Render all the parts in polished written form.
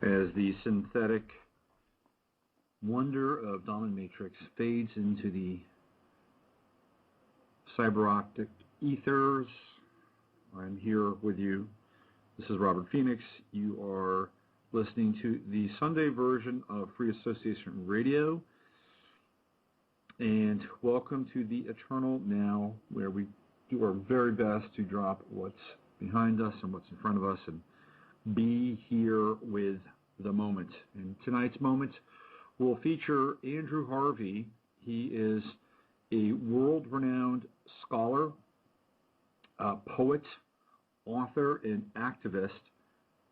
as the synthetic wonder of dominatrix fades into the cyberoptic ethers. I'm here with you. This is Robert Phoenix. You are listening to the Sunday version of Free Association Radio. And welcome to the Eternal Now, where we do our very best to drop what's behind us and what's in front of us and be here with the moment. And tonight's moment will feature Andrew Harvey. He is a world-renowned scholar, poet, author, and activist.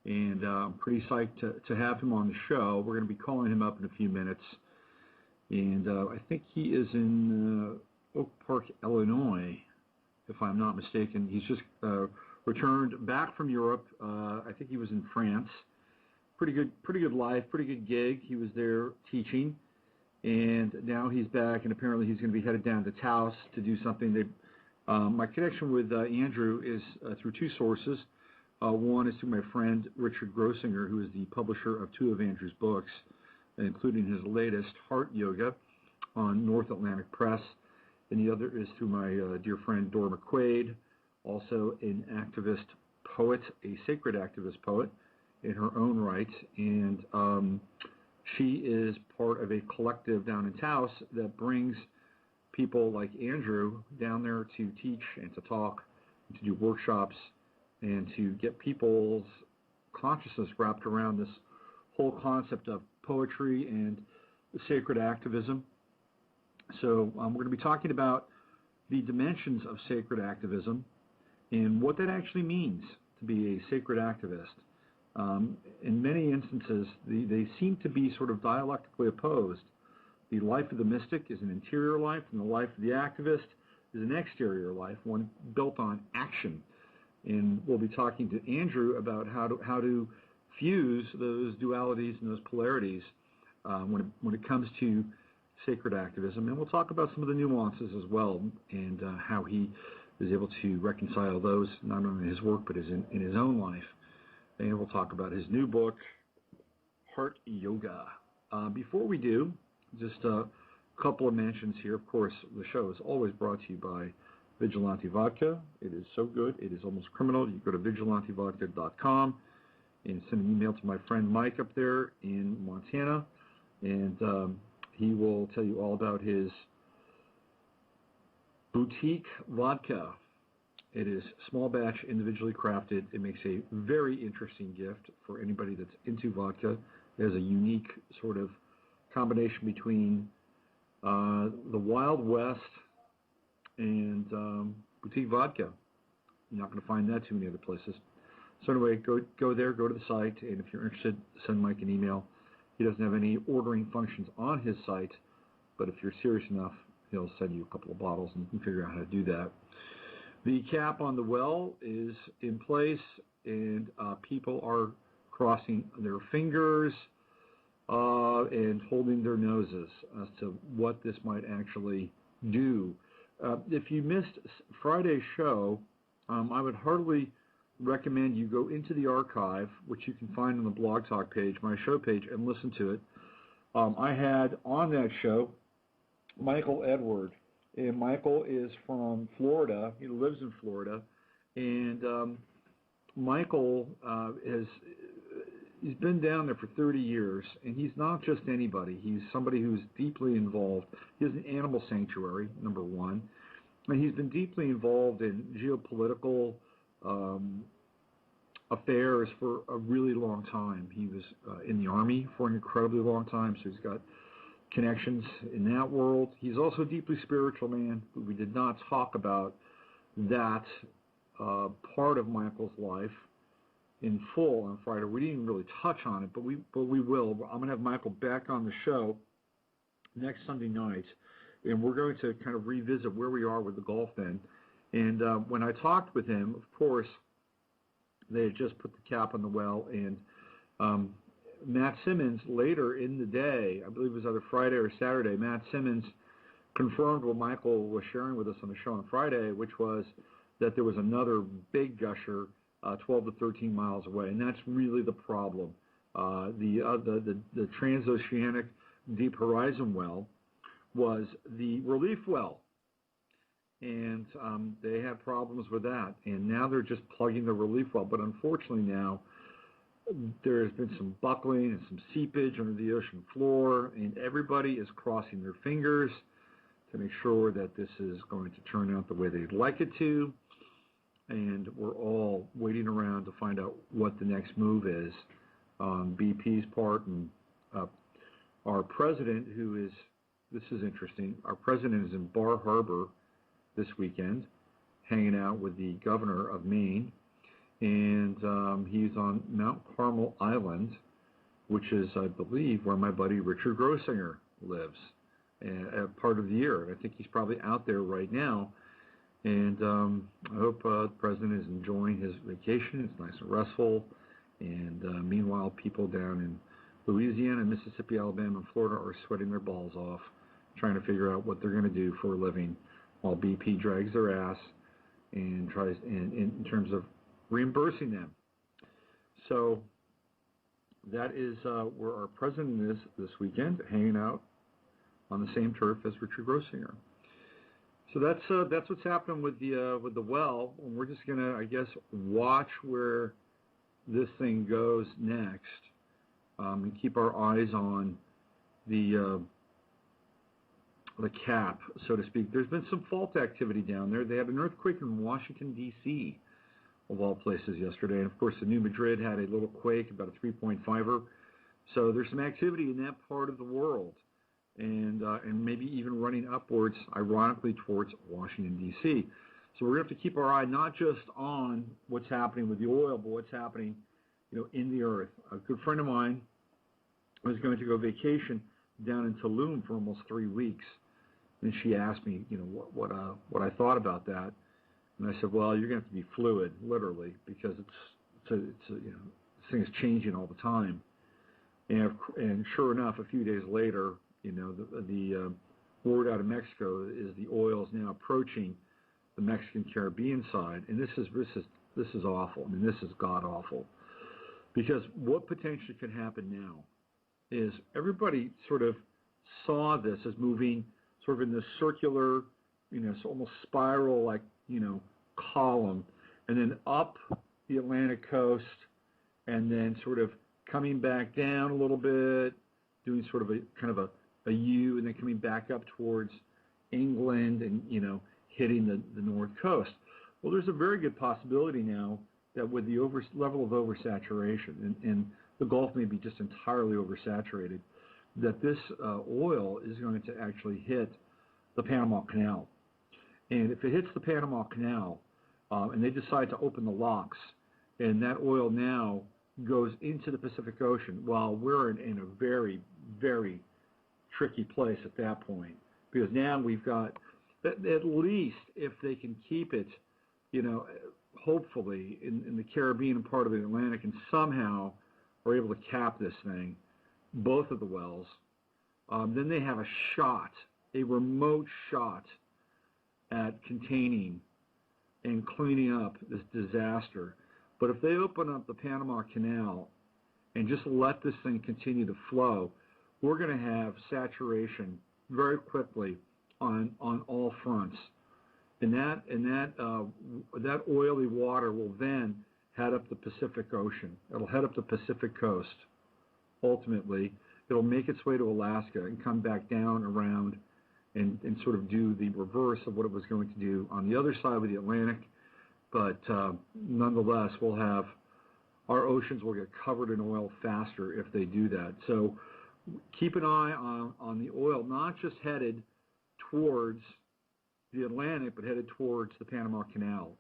And I'm pretty psyched to have him on the show. We're going to be calling him up in a few minutes. And I think he is in Oak Park, Illinois, if I'm not mistaken. He's just returned back from Europe. I think he was in France. Pretty good life, pretty good gig. He was there teaching, and now he's back, and apparently he's going to be headed down to Taos to do something. My connection with Andrew is through two sources. One is through my friend Richard Grossinger, who is the publisher of two of Andrew's books, including his latest, Heart Yoga, on North Atlantic Press. And the other is through my dear friend Dora McQuaid, also an activist poet, a sacred activist poet in her own right. And she is part of a collective down in Taos that brings people like Andrew down there to teach and to talk, and to do workshops, and to get people's consciousness wrapped around this whole concept of poetry and sacred activism. So we're going to be talking about the dimensions of sacred activism and what that actually means to be a sacred activist. In many instances, they seem to be sort of dialectically opposed. The life of the mystic is an interior life, and the life of the activist is an exterior life, one built on action. And we'll be talking to Andrew about how to fuse those dualities and those polarities when it comes to sacred activism. And we'll talk about some of the nuances as well, and how he is able to reconcile those, not only in his work, but in his own life. And we'll talk about his new book, Heart Yoga. Before we do, just a couple of mentions here. Of course, the show is always brought to you by Vigilante Vodka. It is so good, it is almost criminal. You go to vigilantevodka.com and send an email to my friend Mike up there in Montana, and he will tell you all about his boutique vodka. It is small batch, individually crafted. It makes a very interesting gift for anybody that's into vodka. It has a unique sort of combination between the Wild West and boutique vodka. You're not going to find that too many other places. So anyway, go there, go to the site, and if you're interested, send Mike an email. He doesn't have any ordering functions on his site, but if you're serious enough, he'll send you a couple of bottles, and you can figure out how to do that. The cap on the well is in place, and people are crossing their fingers and holding their noses as to what this might actually do. If you missed Friday's show, I would heartily recommend you go into the archive, which you can find on the Blog Talk page, my show page, and listen to it. I had on that show Michael Edward, and Michael is from Florida. He lives in Florida, and Michael he's been down there for 30 years, and he's not just anybody. He's somebody who's deeply involved. He has an animal sanctuary, number one, and he's been deeply involved in geopolitical affairs for a really long time. He was in the Army for an incredibly long time, so he's got connections in that world. He's also a deeply spiritual man. We did not talk about that part of Michael's life in full on Friday. We didn't even really touch on it, but we will. I'm going to have Michael back on the show next Sunday night, and we're going to kind of revisit where we are with the golf then. And when I talked with him, of course, they had just put the cap on the well, and Matt Simmons, later in the day, I believe it was either Friday or Saturday, Matt Simmons confirmed what Michael was sharing with us on the show on Friday, which was that there was another big gusher 12 to 13 miles away, and that's really the problem. The transoceanic deep horizon well was the relief well, and they had problems with that, and now they're just plugging the relief well. But unfortunately now there's been some buckling and some seepage under the ocean floor, and everybody is crossing their fingers to make sure that this is going to turn out the way they'd like it to. And we're all waiting around to find out what the next move is on BP's part. And our president, this is interesting, our president is in Bar Harbor this weekend, hanging out with the governor of Maine. And he's on Mount Carmel Island, which is, I believe, where my buddy Richard Grossinger lives, part of the year. And I think he's probably out there right now. And I hope the president is enjoying his vacation. It's nice and restful. And meanwhile, people down in Louisiana, Mississippi, Alabama, and Florida are sweating their balls off, trying to figure out what they're going to do for a living, while BP drags their ass and tries, in terms of reimbursing them. So that is where our president is this weekend, hanging out on the same turf as Richard Grossinger. So that's what's happening with the well, and we're just gonna, I guess, watch where this thing goes next, and keep our eyes on the cap, so to speak. There's been some fault activity down there. They had an earthquake in Washington, D.C., of all places, yesterday. And, of course, the New Madrid had a little quake, about a 3.5er. So there's some activity in that part of the world, and maybe even running upwards, ironically, towards Washington, D.C. So we're going to have to keep our eye not just on what's happening with the oil, but what's happening, in the earth. A good friend of mine was going to go vacation down in Tulum for almost 3 weeks, and she asked me, what I thought about that. And I said, well, you're going to have to be fluid, literally, because this thing is changing all the time. And sure enough, a few days later, the word out of Mexico is the oil is now approaching the Mexican Caribbean side, and this is awful. I mean, this is god awful, because what potentially could happen now is everybody sort of saw this as moving sort of in this circular, so almost spiral, like, column, and then up the Atlantic coast, and then sort of coming back down a little bit, doing sort of a kind of a U, and then coming back up towards England, and hitting the north coast. Well, there's a very good possibility now that with the level of oversaturation, and the Gulf may be just entirely oversaturated, that this oil is going to actually hit the Panama Canal. And if it hits the Panama Canal, and they decide to open the locks, and that oil now goes into the Pacific Ocean, well, we're in a very, very tricky place at that point, because now we've got, at least if they can keep it, hopefully in the Caribbean part of the Atlantic, and somehow are able to cap this thing, both of the wells, then they have a remote shot at containing and cleaning up this disaster. But if they open up the Panama Canal and just let this thing continue to flow, we're going to have saturation very quickly on all fronts. And that oily water will then head up the Pacific Ocean. It'll head up the Pacific coast. Ultimately, it'll make its way to Alaska and come back down around and sort of do the reverse of what it was going to do on the other side of the Atlantic. But nonetheless, our oceans will get covered in oil faster if they do that. So keep an eye on the oil, not just headed towards the Atlantic, but headed towards the Panama Canal.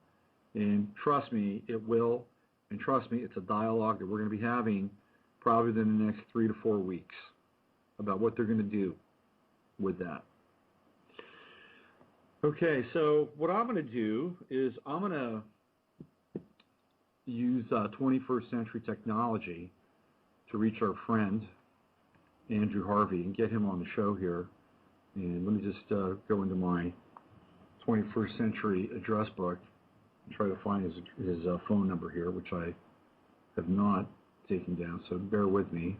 And trust me, it will. And trust me, it's a dialogue that we're going to be having probably within the next 3 to 4 weeks about what they're going to do with that. Okay, so what I'm going to do is I'm going to use 21st century technology to reach our friend, Andrew Harvey, and get him on the show here. And let me just go into my 21st century address book and try to find his phone number here, which I have not taken down, so bear with me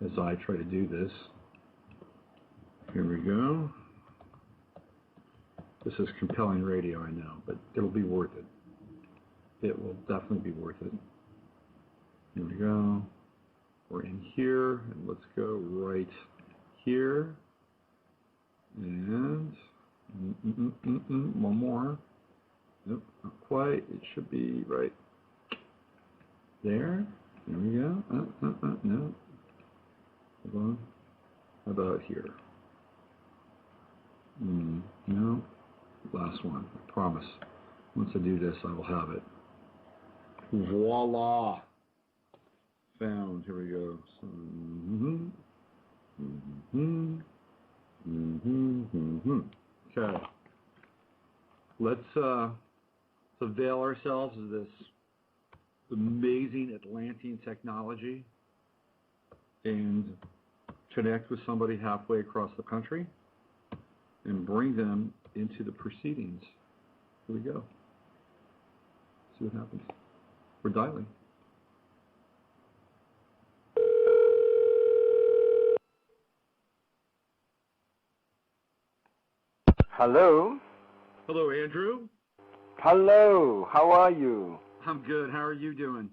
as I try to do this. Here we go. This is compelling radio, I know, but it'll be worth it. It will definitely be worth it. Here we go. We're in here, and let's go right here. And one more. Nope, not quite. It should be right there. There we go. No. Hold on. How about here? No. Last one. I promise. Once I do this, I will have it. Voila. Found. Here we go. So, okay. Let's avail ourselves of this amazing Atlantean technology and connect with somebody halfway across the country and bring them into the proceedings. Here we go. See what happens. We're dialing. Hello? Hello, Andrew. Hello, how are you? I'm good. How are you doing?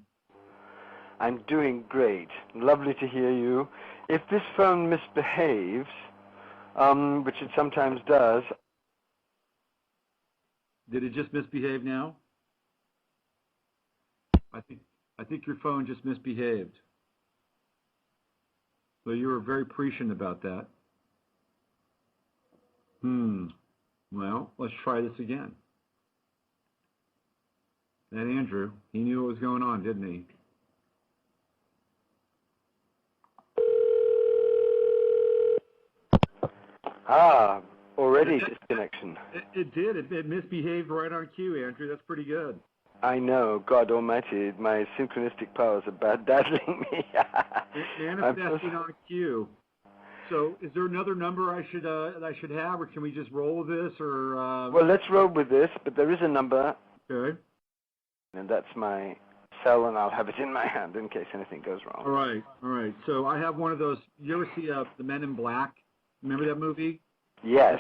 I'm doing great. Lovely to hear you. If this phone misbehaves, which it sometimes does... Did it just misbehave now? I think your phone just misbehaved. So you were very prescient about that. Well, let's try this again. That Andrew, he knew what was going on, didn't he? Already disconnection. It did. It misbehaved right on cue, Andrew. That's pretty good. I know. God almighty, my synchronistic powers are dazzling me. Manifesting on cue. So, is there another number I should have, or can we just roll with this, or? Well, let's roll with this. But there is a number. Okay. And that's my cell, and I'll have it in my hand in case anything goes wrong. All right. So I have one of those. You ever see The Men in Black? Remember that movie? Yes.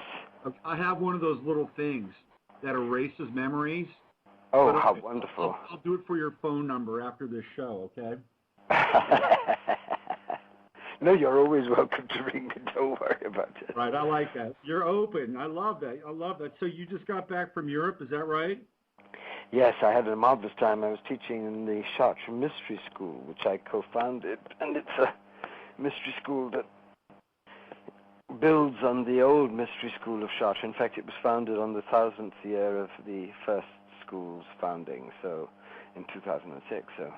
I have one of those little things that erases memories. Oh, how wonderful. I'll do it for your phone number after this show, okay? No, you're always welcome to ring me. Don't worry about it. Right, I like that. You're open. I love that. So you just got back from Europe, is that right? Yes, I had a marvelous time. I was teaching in the Chartres Mystery School, which I co-founded, and it's a mystery school that builds on the old mystery school of Chartres. In fact, it was founded on the 1000th year of the first school's founding, so in 2006. So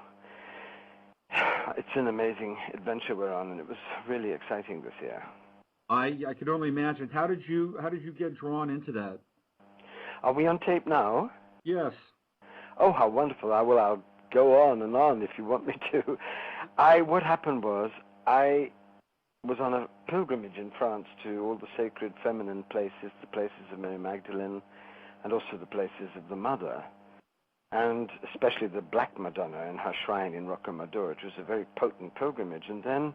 it's an amazing adventure we're on, and it was really exciting this year. I could only imagine. How did you get drawn into that? Are we on tape now? Yes. Oh, how wonderful. I'll go on and on if you want me to. What happened was, I was on a pilgrimage in France to all the sacred feminine places, the places of Mary Magdalene, and also the places of the Mother, and especially the Black Madonna and her shrine in Rocamadour. It was a very potent pilgrimage. And then